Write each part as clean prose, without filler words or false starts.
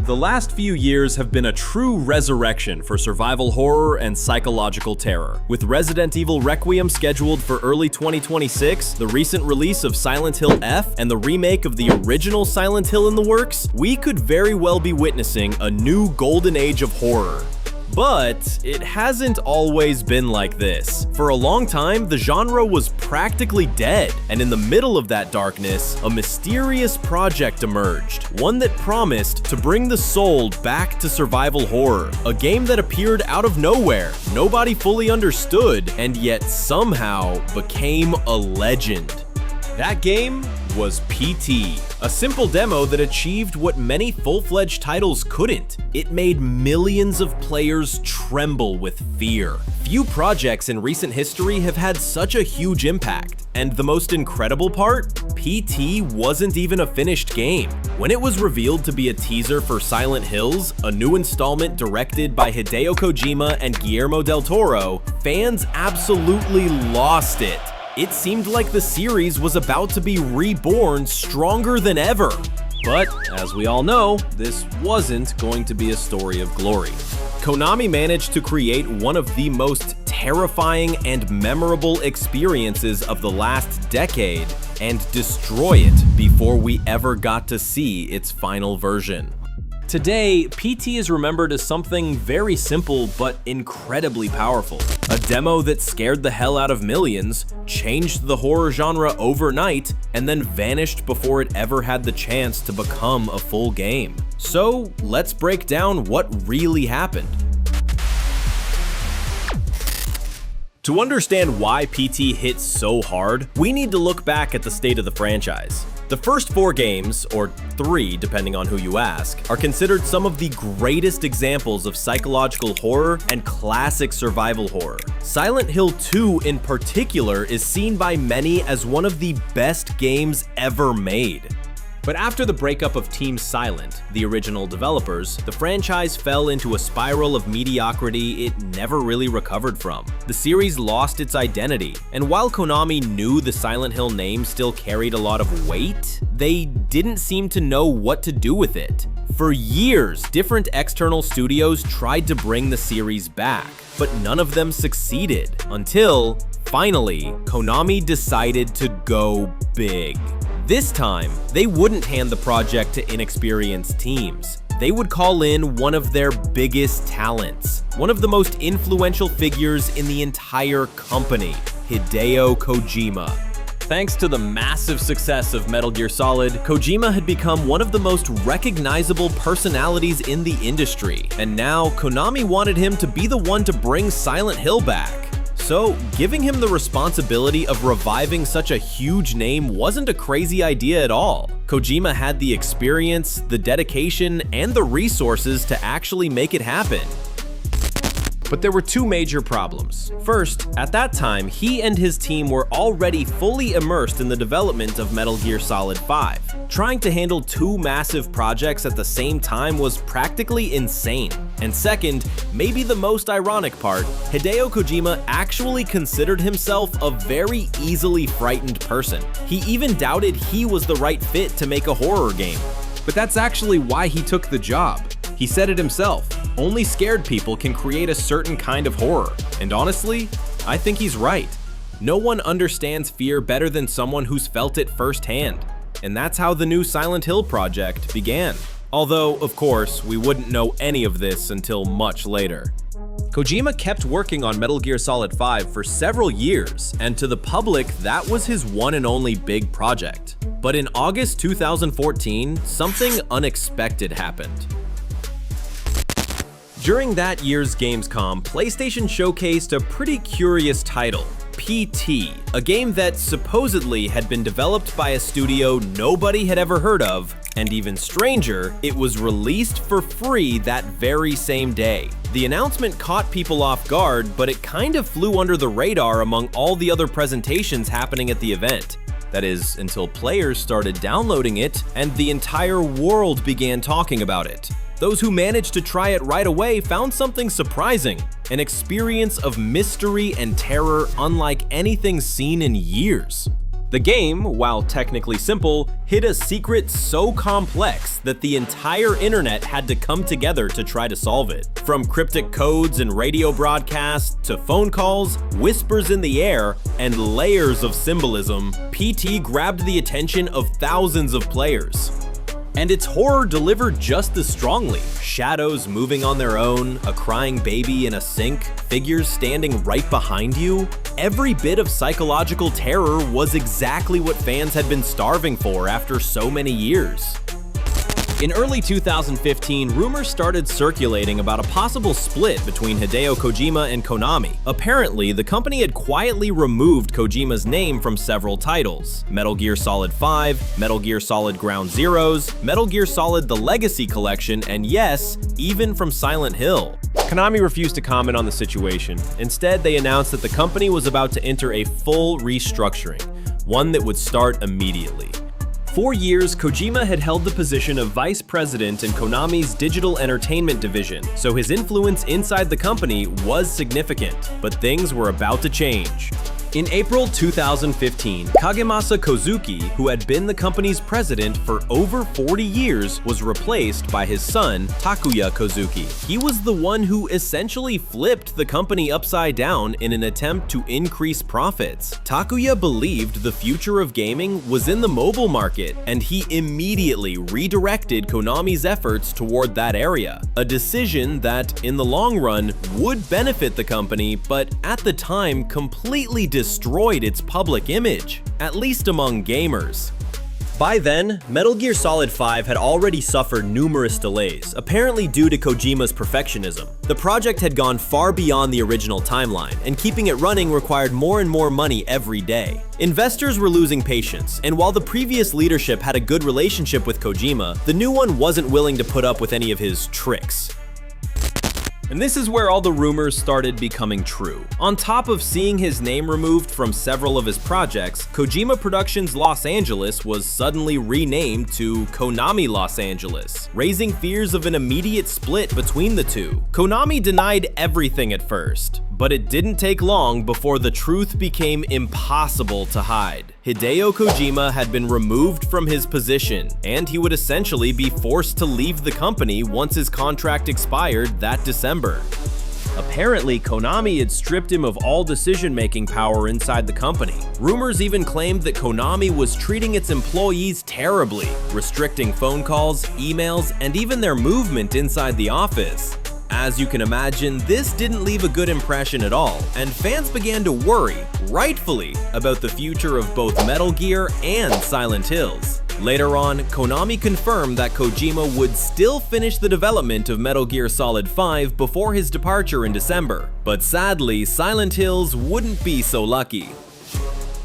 The last few years have been a true resurrection for survival horror and psychological terror. With Resident Evil Requiem scheduled for early 2026, the recent release of Silent Hill F, and the remake of the original Silent Hill in the works, we could very well be witnessing a new golden age of horror. But it hasn't always been like this. For a long time, the genre was practically dead, and in the middle of that darkness, a mysterious project emerged, one that promised to bring the soul back to survival horror, a game that appeared out of nowhere, nobody fully understood, and yet somehow became a legend. That game was P.T., a simple demo that achieved what many full-fledged titles couldn't. It made millions of players tremble with fear. Few projects in recent history have had such a huge impact. And the most incredible part? P.T. wasn't even a finished game. When it was revealed to be a teaser for Silent Hills, a new installment directed by Hideo Kojima and Guillermo del Toro, fans absolutely lost it. It seemed like the series was about to be reborn stronger than ever. But, as we all know, this wasn't going to be a story of glory. Konami managed to create one of the most terrifying and memorable experiences of the last decade and destroy it before we ever got to see its final version. Today, P.T. is remembered as something very simple but incredibly powerful. A demo that scared the hell out of millions, changed the horror genre overnight, and then vanished before it ever had the chance to become a full game. So, let's break down what really happened. To understand why P.T. hit so hard, we need to look back at the state of the franchise. The first 4 games, or 3 depending on who you ask, are considered some of the greatest examples of psychological horror and classic survival horror. Silent Hill 2 in particular is seen by many as one of the best games ever made. But after the breakup of Team Silent, the original developers, the franchise fell into a spiral of mediocrity it never really recovered from. The series lost its identity, and while Konami knew the Silent Hill name still carried a lot of weight, they didn't seem to know what to do with it. For years, different external studios tried to bring the series back, but none of them succeeded, until, finally, Konami decided to go big. This time, they wouldn't hand the project to inexperienced teams. They would call in one of their biggest talents, one of the most influential figures in the entire company, Hideo Kojima. Thanks to the massive success of Metal Gear Solid, Kojima had become one of the most recognizable personalities in the industry, and now Konami wanted him to be the one to bring Silent Hill back. So, giving him the responsibility of reviving such a huge name wasn't a crazy idea at all. Kojima had the experience, the dedication, and the resources to actually make it happen. But there were 2 major problems. First, at that time, he and his team were already fully immersed in the development of Metal Gear Solid 5. Trying to handle 2 massive projects at the same time was practically insane. And second, maybe the most ironic part, Hideo Kojima actually considered himself a very easily frightened person. He even doubted he was the right fit to make a horror game. But that's actually why he took the job. He said it himself, only scared people can create a certain kind of horror. And honestly, I think he's right. No one understands fear better than someone who's felt it firsthand. And that's how the new Silent Hill project began. Although, of course, we wouldn't know any of this until much later. Kojima kept working on Metal Gear Solid 5 for several years, and to the public, that was his one and only big project. But in August 2014, something unexpected happened. During that year's Gamescom, PlayStation showcased a pretty curious title, P.T., a game that supposedly had been developed by a studio nobody had ever heard of, and even stranger, it was released for free that very same day. The announcement caught people off guard, but it kind of flew under the radar among all the other presentations happening at the event. That is, until players started downloading it, and the entire world began talking about it. Those who managed to try it right away found something surprising, an experience of mystery and terror unlike anything seen in years. The game, while technically simple, hid a secret so complex that the entire internet had to come together to try to solve it. From cryptic codes and radio broadcasts to phone calls, whispers in the air, and layers of symbolism, PT grabbed the attention of thousands of players. And its horror delivered just as strongly. Shadows moving on their own, a crying baby in a sink, figures standing right behind you. Every bit of psychological terror was exactly what fans had been starving for after so many years. In early 2015, rumors started circulating about a possible split between Hideo Kojima and Konami. Apparently, the company had quietly removed Kojima's name from several titles: Metal Gear Solid 5, Metal Gear Solid Ground Zeroes, Metal Gear Solid The Legacy Collection, and yes, even from Silent Hill. Konami refused to comment on the situation. Instead, they announced that the company was about to enter a full restructuring, one that would start immediately. For years, Kojima had held the position of vice president in Konami's digital entertainment division, so his influence inside the company was significant, but things were about to change. In April 2015, Kagemasa Kozuki, who had been the company's president for over 40 years, was replaced by his son, Takuya Kozuki. He was the one who essentially flipped the company upside down in an attempt to increase profits. Takuya believed the future of gaming was in the mobile market, and he immediately redirected Konami's efforts toward that area. A decision that, in the long run, would benefit the company, but at the time completely destroyed its public image, at least among gamers. By then, Metal Gear Solid 5 had already suffered numerous delays, apparently due to Kojima's perfectionism. The project had gone far beyond the original timeline, and keeping it running required more and more money every day. Investors were losing patience, and while the previous leadership had a good relationship with Kojima, the new one wasn't willing to put up with any of his tricks. And this is where all the rumors started becoming true. On top of seeing his name removed from several of his projects, Kojima Productions Los Angeles was suddenly renamed to Konami Los Angeles, raising fears of an immediate split between the two. Konami denied everything at first, but it didn't take long before the truth became impossible to hide. Hideo Kojima had been removed from his position, and he would essentially be forced to leave the company once his contract expired that December. Apparently, Konami had stripped him of all decision-making power inside the company. Rumors even claimed that Konami was treating its employees terribly, restricting phone calls, emails, and even their movement inside the office. As you can imagine, this didn't leave a good impression at all, and fans began to worry, rightfully, about the future of both Metal Gear and Silent Hills. Later on, Konami confirmed that Kojima would still finish the development of Metal Gear Solid 5 before his departure in December, but sadly, Silent Hills wouldn't be so lucky.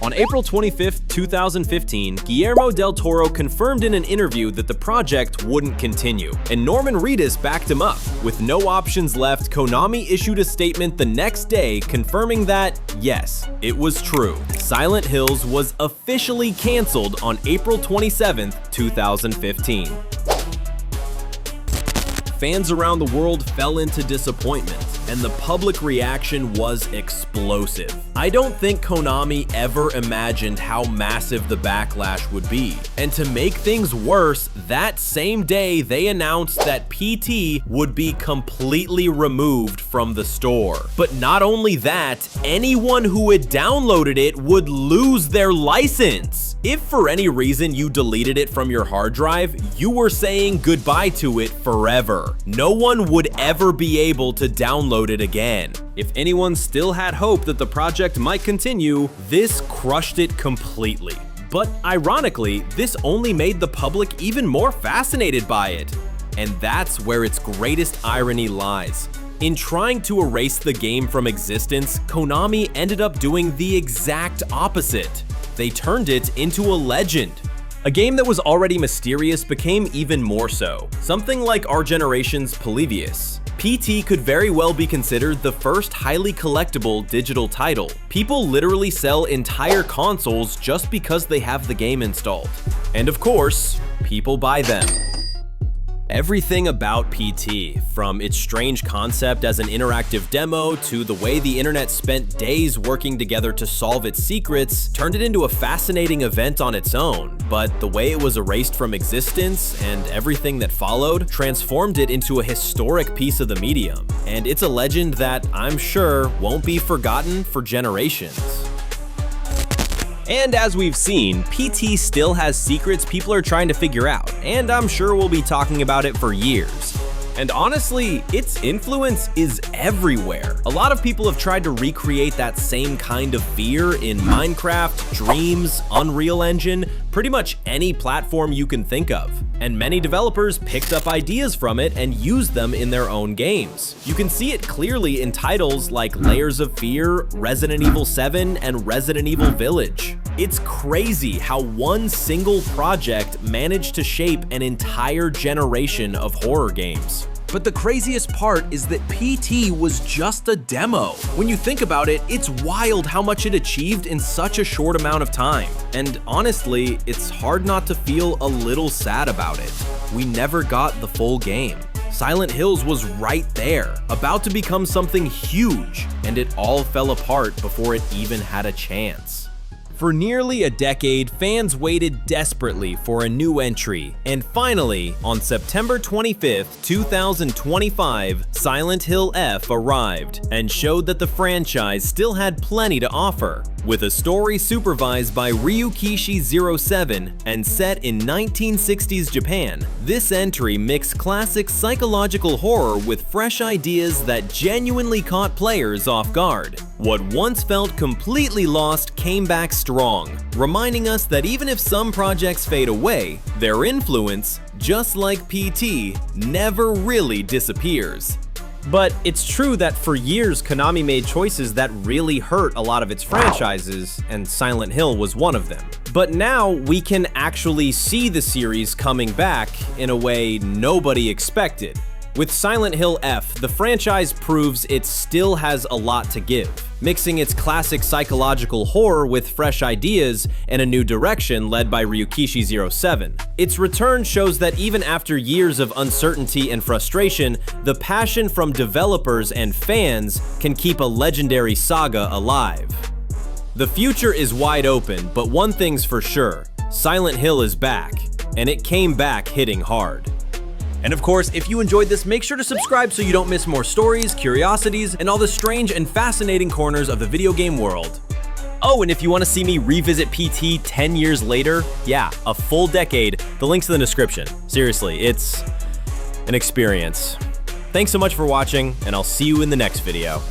On April 25, 2015, Guillermo del Toro confirmed in an interview that the project wouldn't continue, and Norman Reedus backed him up. With no options left, Konami issued a statement the next day confirming that, yes, it was true. Silent Hills was officially canceled on April 27, 2015. Fans around the world fell into disappointment, and the public reaction was explosive. I don't think Konami ever imagined how massive the backlash would be. And to make things worse, that same day they announced that PT would be completely removed from the store. But not only that, anyone who had downloaded it would lose their license. If for any reason you deleted it from your hard drive, you were saying goodbye to it forever. No one would ever be able to download it again. If anyone still had hope that the project might continue, this crushed it completely. But ironically, this only made the public even more fascinated by it. And that's where its greatest irony lies. In trying to erase the game from existence, Konami ended up doing the exact opposite. They turned it into a legend. A game that was already mysterious became even more so, something like our generation's Polybius. PT could very well be considered the first highly collectible digital title. People literally sell entire consoles just because they have the game installed. And of course, people buy them. Everything about PT, from its strange concept as an interactive demo to the way the internet spent days working together to solve its secrets, turned it into a fascinating event on its own. But the way it was erased from existence and everything that followed transformed it into a historic piece of the medium. And it's a legend that I'm sure won't be forgotten for generations. And as we've seen, PT still has secrets people are trying to figure out, and I'm sure we'll be talking about it for years. And honestly, its influence is everywhere. A lot of people have tried to recreate that same kind of fear in Minecraft, Dreams, Unreal Engine, pretty much any platform you can think of. And many developers picked up ideas from it and used them in their own games. You can see it clearly in titles like Layers of Fear, Resident Evil 7, and Resident Evil Village. It's crazy how one single project managed to shape an entire generation of horror games. But the craziest part is that PT was just a demo. When you think about it, it's wild how much it achieved in such a short amount of time. And honestly, it's hard not to feel a little sad about it. We never got the full game. Silent Hills was right there, about to become something huge, and it all fell apart before it even had a chance. For nearly a decade, fans waited desperately for a new entry, and finally, on September 25th, 2025, Silent Hill F arrived and showed that the franchise still had plenty to offer. With a story supervised by Ryukishi07 and set in 1960s Japan, this entry mixed classic psychological horror with fresh ideas that genuinely caught players off guard. What once felt completely lost came back strong, reminding us that even if some projects fade away, their influence, just like PT, never really disappears. But it's true that for years Konami made choices that really hurt a lot of its franchises, and Silent Hill was one of them. But now we can actually see the series coming back in a way nobody expected. With Silent Hill F, the franchise proves it still has a lot to give, mixing its classic psychological horror with fresh ideas and a new direction led by Ryukishi07. Its return shows that even after years of uncertainty and frustration, the passion from developers and fans can keep a legendary saga alive. The future is wide open, but one thing's for sure, Silent Hill is back, and it came back hitting hard. And of course, if you enjoyed this, make sure to subscribe so you don't miss more stories, curiosities, and all the strange and fascinating corners of the video game world. Oh, and if you want to see me revisit PT 10 years later, yeah, a full decade, the link's in the description. Seriously, it's an experience. Thanks so much for watching, and I'll see you in the next video.